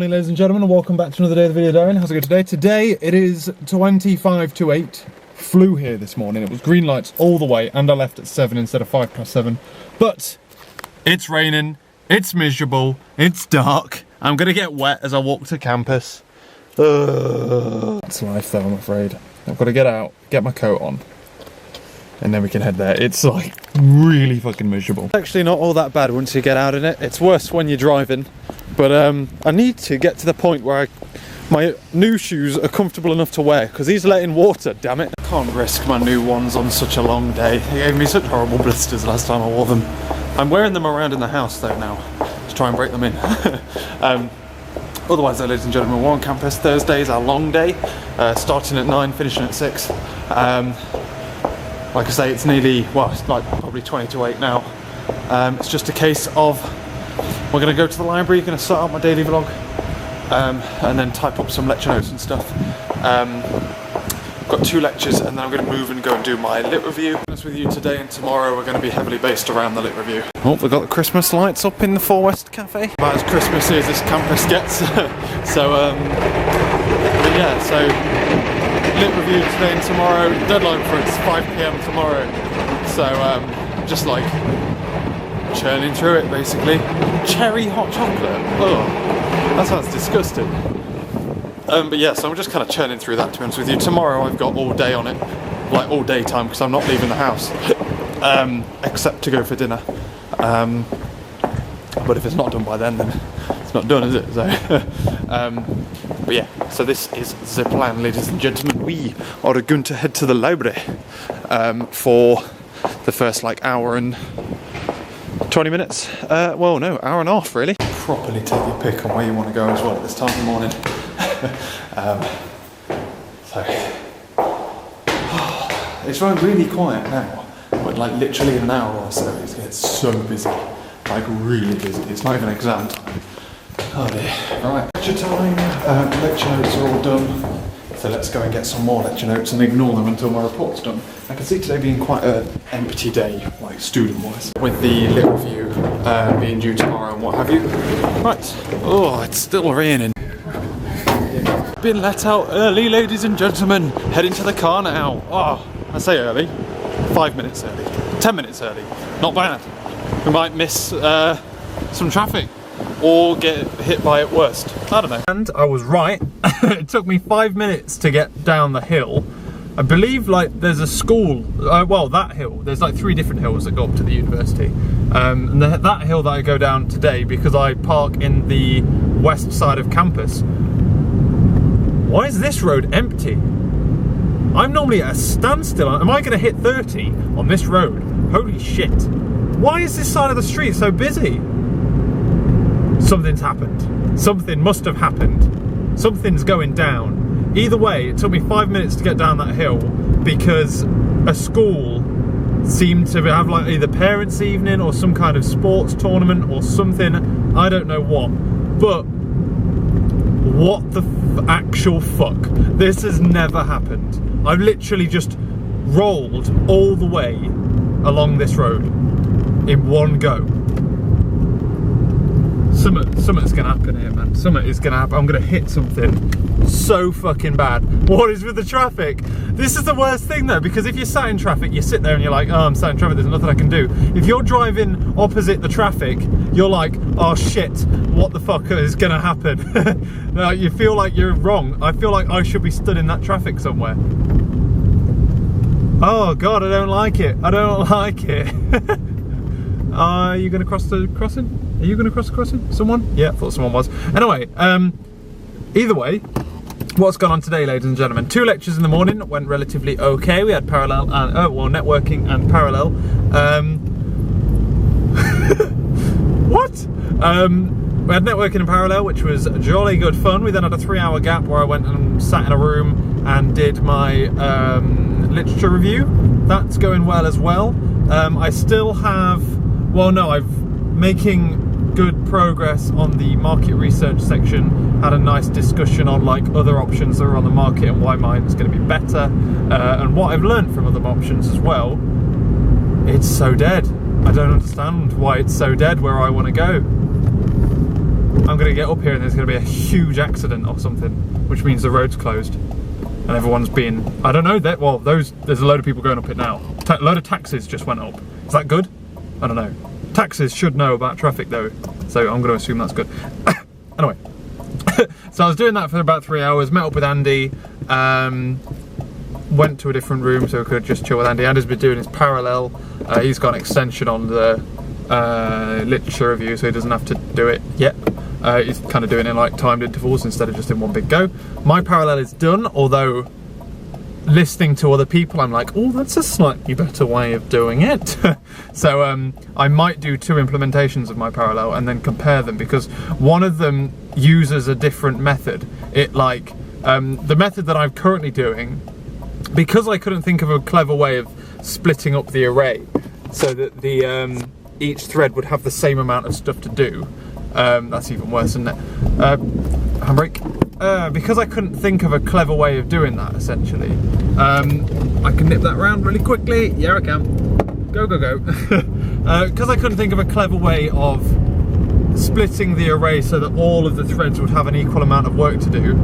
morning, ladies and gentlemen, and welcome back to another day of the video diary. How's it going today? Today it is 25 to 8. Flew here this morning. It was green lights all the way, and I left at 7 instead of 7:05. But it's raining, it's miserable, it's dark. I'm gonna get wet as I walk to campus. It's life though, I'm afraid. I've got to get out, get my coat on, and then we can head there. It's like really fucking miserable. It's actually not all that bad once you get out in it. It's worse when you're driving. But I need to get to the point where my new shoes are comfortable enough to wear, because these let in water, damn it. I can't risk my new ones on such a long day. They gave me such horrible blisters last time I wore them. I'm wearing them around in the house though now, to try and break them in. Otherwise though, ladies and gentlemen, we're on campus. Thursday is our long day, starting at 9, finishing at 6. Like I say, it's nearly, well, it's like probably 20 to 8 now. It's just a case of, we're going to go to the library, going to start out my daily vlog, and then type up some lecture notes and stuff. Got 2 lectures, and then I'm going to move and go and do my lit review. With you today and tomorrow, we're going to be heavily based around the lit review. Oh, we've got the Christmas lights up in the 4 West Cafe. About as Christmassy as this campus gets. So, but yeah, so lit review today and tomorrow. Deadline for it's 5 PM tomorrow. So, just like churning through it basically. Cherry hot chocolate. Oh, that sounds disgusting. But yeah, so I'm just kind of churning through that, to be honest with you. Tomorrow I've got all day on it, like all day time, because I'm not leaving the house, except to go for dinner. But if it's not done by then it's not done, is it? So, but yeah, so this is the plan, ladies and gentlemen. We are going to head to the library for the first like hour and 20 minutes. Well, no, hour and a half really. Properly take your pick on where you want to go as well at this time of the morning. So it's running really quiet now, but like literally in an hour or so it gets so busy, like really busy. It's not even exam time. Oh dear. Right, lecture time. Lecture notes are all done, so let's go and get some more lecture notes and ignore them until my report's done. I can see today being quite an empty day, like student-wise, with the lit review being due tomorrow and what have you. Right. Oh, it's still raining. Been let out early, ladies and gentlemen. Heading to the car now. Oh, I say early. 5 minutes early. 10 minutes early. Not bad. We might miss some traffic or get hit by it worst. I don't know. And I was right. It took me 5 minutes to get down the hill. I believe like there's a school, well that hill, there's like 3 different hills that go up to the university. And that hill that I go down today, because I park in the west side of campus. Why is this road empty? I'm normally at a standstill. Am I going to hit 30 on this road? Holy shit. Why is this side of the street so busy? Something's happened. Something must have happened. Something's going down. Either way, it took me 5 minutes to get down that hill because a school seemed to have like either parents' evening or some kind of sports tournament or something. I don't know what. But what the actual fuck? This has never happened. I've literally just rolled all the way along this road in one go. Something's gonna happen here, man. Something is gonna happen. I'm gonna hit something so fucking bad. What is with the traffic? This is the worst thing though, because if you're sat in traffic, you sit there and you're like, oh, I'm sat in traffic, there's nothing I can do. If you're driving opposite the traffic, you're like, oh shit, what the fuck is gonna happen? Now, you feel like you're wrong. I feel like I should be stood in that traffic somewhere. Oh god, I don't like it. I don't like it. Are you gonna cross the crossing? Are you gonna cross the crossing? Someone? Yeah, I thought someone was. Anyway, either way, what's gone on today, ladies and gentlemen? 2 lectures in the morning, went relatively okay. We had parallel and, well, networking and parallel. What? We had networking and parallel, which was jolly good fun. We then had a 3-hour gap where I went and sat in a room and did my literature review. That's going well as well. I still have, well no, I've making good progress on the market research section. Had a nice discussion on like other options that are on the market and why mine is going to be better, and what I've learned from other options as well. It's so dead. I don't understand why it's so dead where I want to go. I'm going to get up here and there's going to be a huge accident or something, which means the road's closed and everyone's being, I don't know, well, there's a load of people going up it now. A load of taxis just went up. Is that good? I don't know. Taxis should know about traffic though, so I'm going to assume that's good. Anyway, so I was doing that for about 3 hours, met up with Andy, went to a different room so I could just chill with Andy. Andy's been doing his parallel. He's got an extension on the literature review, so he doesn't have to do it yet. He's kind of doing it in like timed intervals instead of just in one big go. My parallel is done, although listening to other people I'm like, oh, that's a slightly better way of doing it. So I might do 2 implementations of my parallel and then compare them, because one of them uses a different method. It like the method that I'm currently doing, because I couldn't think of a clever way of splitting up the array so that the each thread would have the same amount of stuff to do. That's even worse, isn't it? Handbrake. Because I couldn't think of a clever way of doing that, essentially, I can nip that round really quickly. Yeah, I can. Go, go, go. Because I couldn't think of a clever way of splitting the array so that all of the threads would have an equal amount of work to do,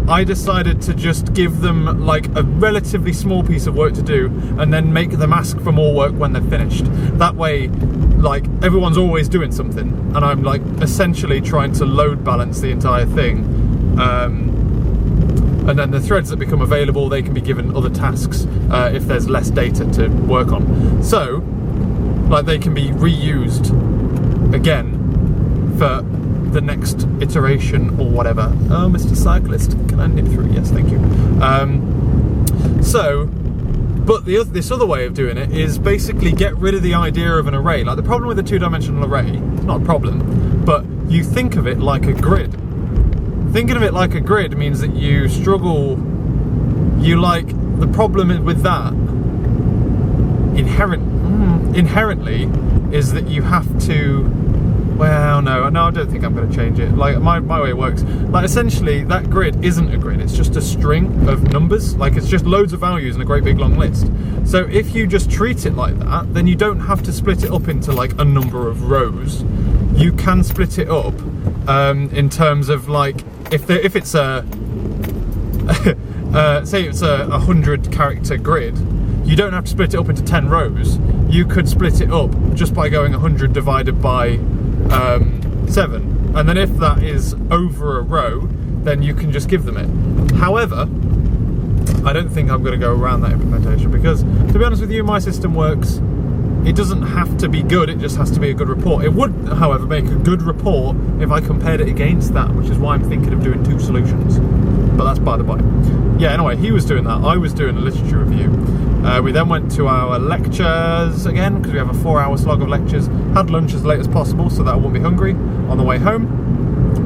I decided to just give them like a relatively small piece of work to do and then make them ask for more work when they're finished. That way, like, everyone's always doing something and I'm like essentially trying to load balance the entire thing. And then the threads that become available, they can be given other tasks if there's less data to work on. So, like, they can be reused again for the next iteration or whatever. Oh, Mr. Cyclist, can I nip through? Yes, thank you. But this other way of doing it is basically get rid of the idea of an array. Like, the problem with a 2-dimensional array, it's not a problem, but you think of it like a grid. Thinking of it like a grid means that you struggle, the problem with that inherently is that you have to, well, no, I don't think I'm going to change it. Like, my way it works, like, essentially that grid isn't a grid, it's just a string of numbers. Like, it's just loads of values in a great big long list. So if you just treat it like that, then you don't have to split it up into like a number of rows. You can split it up in terms of, like, if it's a say it's a 100 character grid, you don't have to split it up into 10 rows. You could split it up just by going 100 divided by 7, and then if that is over a row, then you can just give them it. However, I don't think I'm going to go around that implementation, because to be honest with you, my system works. It doesn't have to be good, it just has to be a good report. It would, however, make a good report if I compared it against that, which is why I'm thinking of doing 2 solutions. But that's by the by. Yeah, anyway, he was doing that, I was doing a literature review. We then went to our lectures again, because we have a 4-hour slog of lectures. Had lunch as late as possible so that I won't be hungry on the way home,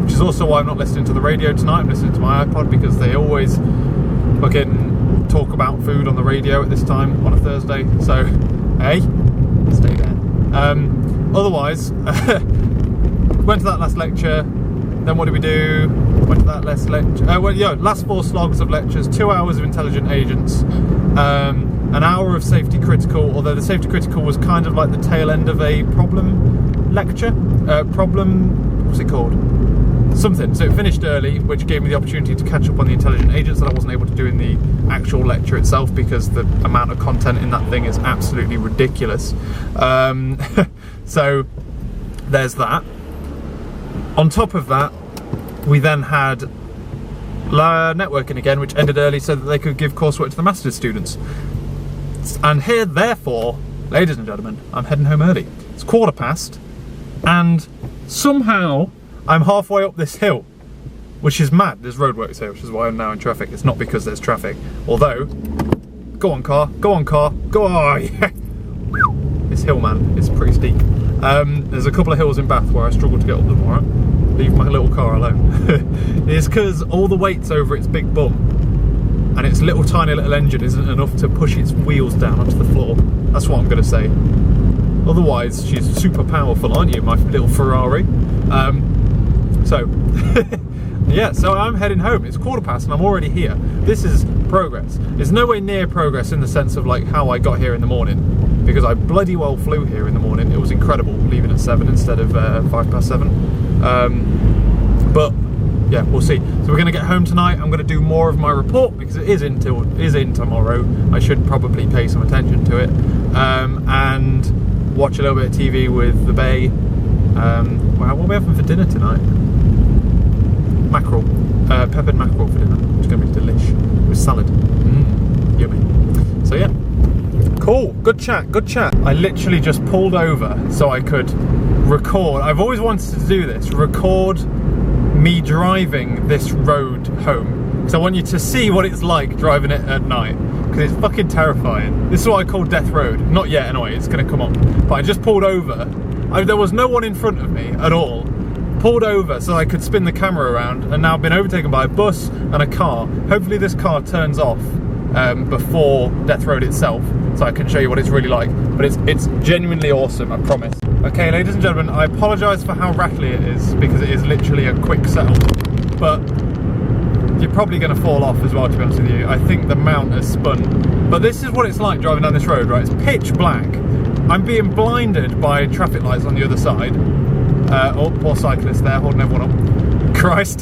which is also why I'm not listening to the radio tonight. I'm listening to my iPod, because they always fucking talk about food on the radio at this time on a Thursday. So, hey, stay there. Otherwise, went to that last lecture. Then what did we do? Went to that last lecture. Last 4 slogs of lectures, 2 hours of intelligent agents, an hour of safety critical, although the safety critical was kind of like the tail end of a problem lecture. What's it called? Something. So it finished early, which gave me the opportunity to catch up on the intelligent agents that I wasn't able to do in the actual lecture itself, because the amount of content in that thing is absolutely ridiculous. So there's that. On top of that, we then had networking again, which ended early so that they could give coursework to the master's students. And here, therefore, ladies and gentlemen, I'm heading home early. It's 1:15, and somehow I'm halfway up this hill, which is mad. There's roadworks here, which is why I'm now in traffic. It's not because there's traffic. Although, go on car, go on car, go on, yeah. This hill, man, is pretty steep. There's a couple of hills in Bath where I struggle to get up them, alright? Leave my little car alone. It's because all the weight's over its big bum, and its little tiny little engine isn't enough to push its wheels down onto the floor. That's what I'm going to say. Otherwise, she's super powerful, aren't you, my little Ferrari? Yeah, so I'm heading home. It's 1:15 and I'm already here. This is progress. It's nowhere near progress in the sense of like how I got here in the morning, because I bloody well flew here in the morning. It was incredible leaving at 7 instead of 7:05. But yeah, we'll see. So we're going to get home tonight. I'm going to do more of my report because it is in tomorrow. I should probably pay some attention to it, and watch a little bit of TV with the Bay. What are we having for dinner tonight? Mackerel, peppered mackerel for dinner. It's going to be delish with salad. Yummy. So yeah, cool. Good chat. I literally just pulled over so I could record. I've always wanted to do this. Record me driving this road home, because I want you to see what it's like driving it at night, because it's fucking terrifying. This is what I call Death Road. Not yet anyway, it's going to come up. But I just pulled over. There was no one in front of me at all. Pulled over so I could spin the camera around, and now I've been overtaken by a bus and a car. Hopefully this car turns off before Death Road itself, so I can show you what it's really like. But it's genuinely awesome, I promise. Okay, ladies and gentlemen, I apologise for how rattly it is, because it is literally a quick settle. But you're probably going to fall off as well, to be honest with you. I think the mount has spun. But this is what it's like driving down this road, right? It's pitch black. I'm being blinded by traffic lights on the other side. Oh, poor cyclist there, holding everyone up. Christ.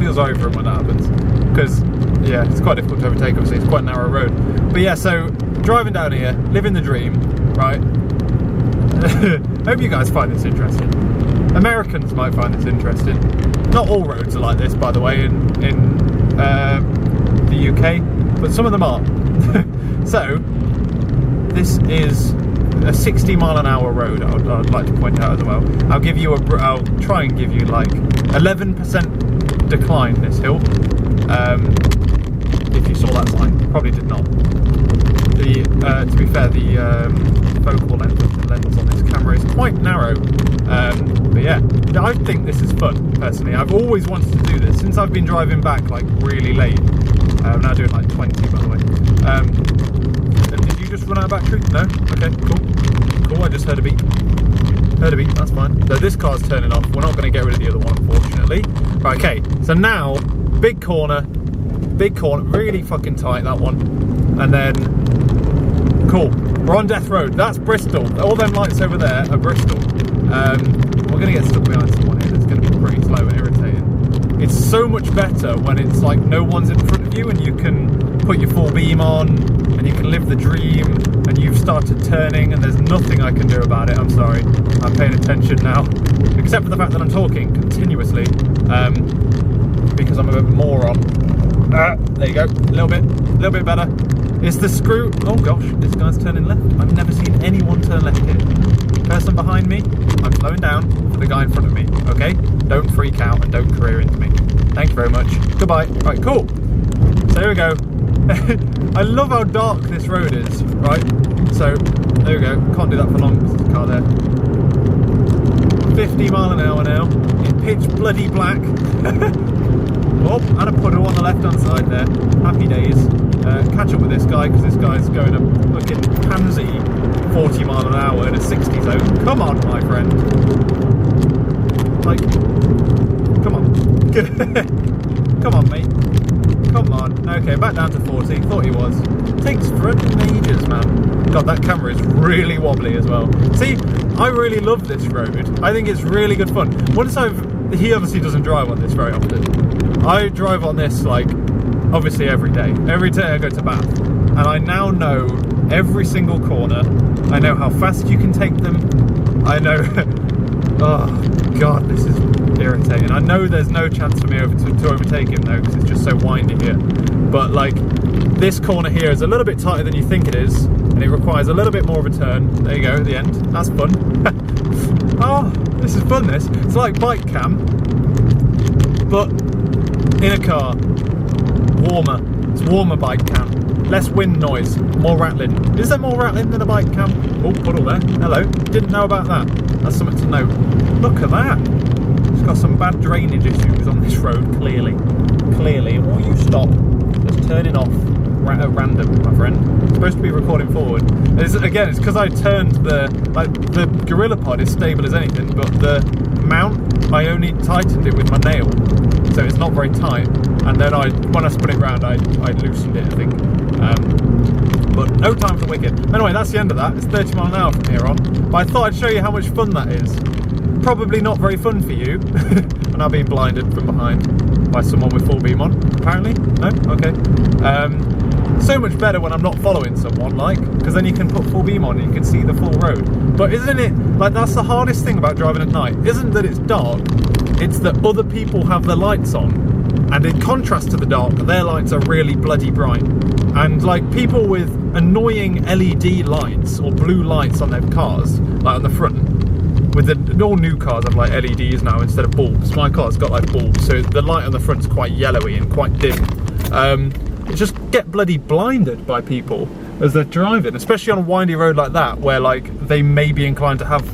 Feel sorry for him when that happens. Because, yeah, it's quite difficult to overtake, obviously. It's quite a narrow road. But yeah, so driving down here, living the dream, right? Hope you guys find this interesting. Americans might find this interesting. Not all roads are like this, by the way, in the UK, but some of them are. So, this is a 60-mile-an-hour road. I'd like to point out as well. I'll try and give you like 11% decline this hill. If you saw that sign, probably did not. To be fair, the focal length of the lens on this camera is quite narrow. But yeah, I think this is fun, personally. I've always wanted to do this since I've been driving back like really late. I'm now doing like 20, by the way. Did you just run out of battery? No? Okay, cool, I just heard a beep. That's fine. So this car's turning off. We're not going to get rid of the other one, unfortunately. Right, okay, so now, big corner, really fucking tight, that one. And then, cool, we're on Death Road. That's Bristol. All them lights over there are Bristol. We're going to get stuck behind someone here that's going to be pretty slow and irritating. It's so much better when it's like no one's in front of you and you can put your full beam on and you can live the dream, and you've started turning and there's nothing I can do about it. I'm sorry, I'm paying attention now, except for the fact that I'm talking continuously, because I'm a moron. There you go, a little bit better. It's the screw. Oh gosh, this guy's turning left. I've never seen anyone turn left here. Person behind me, I'm slowing down for the guy in front of me, okay? Don't freak out and don't career into me. Thank you very much. Goodbye. Right, cool. So here we go. I love how dark this road is, right? So, there we go. Can't do that for long, there's a car there. 50 mile an hour now, in pitch bloody black. Oh, and a puddle on the left-hand side there. Happy days. Catch up with this guy, because this guy's going a fucking pansy 40 mile an hour in a 60 zone. Come on, my friend. Like, come on. Come on, mate. Come on. Okay, back down to 40. Thought he was. Takes freaking ages, man. God, that camera is really wobbly as well. See, I really love this road. I think it's really good fun. He obviously doesn't drive on this very often. I drive on this, like, obviously every day. Every day I go to Bath. And I now know every single corner. I know how fast you can take them. I know... Oh, God, this is irritating. I know there's no chance for me to overtake him, though, because it's just so windy here. But, like, this corner here is a little bit tighter than you think it is, and it requires a little bit more of a turn. There you go, at the end. That's fun. Oh, this is fun, this. It's like bike cam, but in a car. Warmer. It's warmer bike cam. Less wind noise. More rattling. Is there more rattling than a bike cam? Oh, puddle there. Hello. Didn't know about that. That's something to note. Look at that. It's got some bad drainage issues on this road, clearly. Clearly. Will you stop? Just turning off at random, my friend. I'm supposed to be recording forward. Again, it's because I turned the GorillaPod is stable as anything, but the mount, I only tightened it with my nail. So it's not very tight. And then when I spun it round, I loosened it, I think. But no time for wicked. Anyway, that's the end of that. It's 30 mile an hour from here on. But I thought I'd show you how much fun that is. probably not very fun for you. And I've been blinded from behind by someone with full beam on, apparently. No? Okay. So much better when I'm not following someone, like, because then you can put full beam on and you can see the full road. But isn't it, like, that's the hardest thing about driving at night? Isn't that it's dark, it's that other people have their lights on, and in contrast to the dark, their lights are really bloody bright. And, like, people with annoying LED lights or blue lights on their cars, like on the front, with all new cars have like LEDs now instead of bulbs. My car's got like bulbs, so the light on the front's quite yellowy and quite dim. You just get bloody blinded by people as they're driving, especially on a windy road like that, where like they may be inclined to have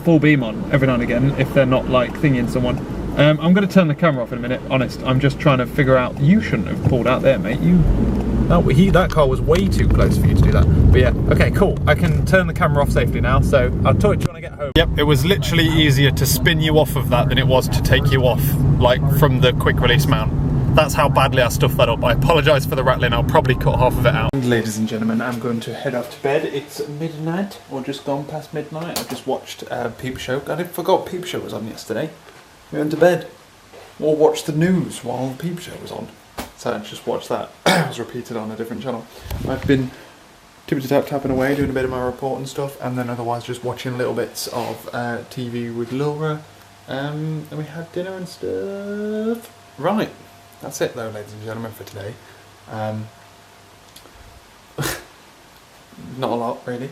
full beam on every now and again if they're not like thinging someone. I'm going to turn the camera off in a minute. Honest, I'm just trying to figure out. You shouldn't have pulled out there, mate. That car was way too close for you to do that. But yeah, okay, cool. I can turn the camera off safely now, so I'll talk to you when I get home. Yep, it was literally easier to spin you off of that than it was to take you off, like, from the quick release mount. That's how badly I stuffed that up. I apologise for the rattling. I'll probably cut half of it out. Ladies and gentlemen, I'm going to head off to bed. It's midnight, or just gone past midnight. I just watched Peep Show. I forgot Peep Show was on yesterday. We went to bed. Or watched the news while Peep Show was on. So I just watched that. It was repeated on a different channel. I've been tapping away, doing a bit of my report and stuff, and then otherwise just watching little bits of TV with Laura. And we had dinner and stuff. Right. That's it though, ladies and gentlemen, for today. Not a lot, really.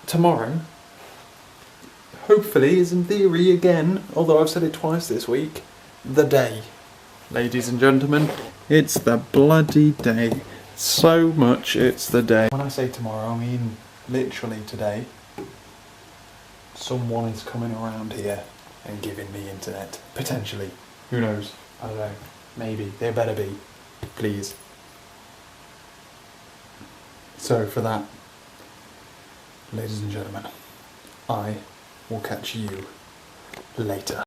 Tomorrow, hopefully, is in theory again, although I've said it twice this week, the day. Ladies and gentlemen, it's the bloody day. So much it's the day. When I say tomorrow, I mean literally today. Someone is coming around here and giving me internet. Potentially. Who knows? I don't know. Maybe. There better be. Please. So for that, ladies and gentlemen, I will catch you later.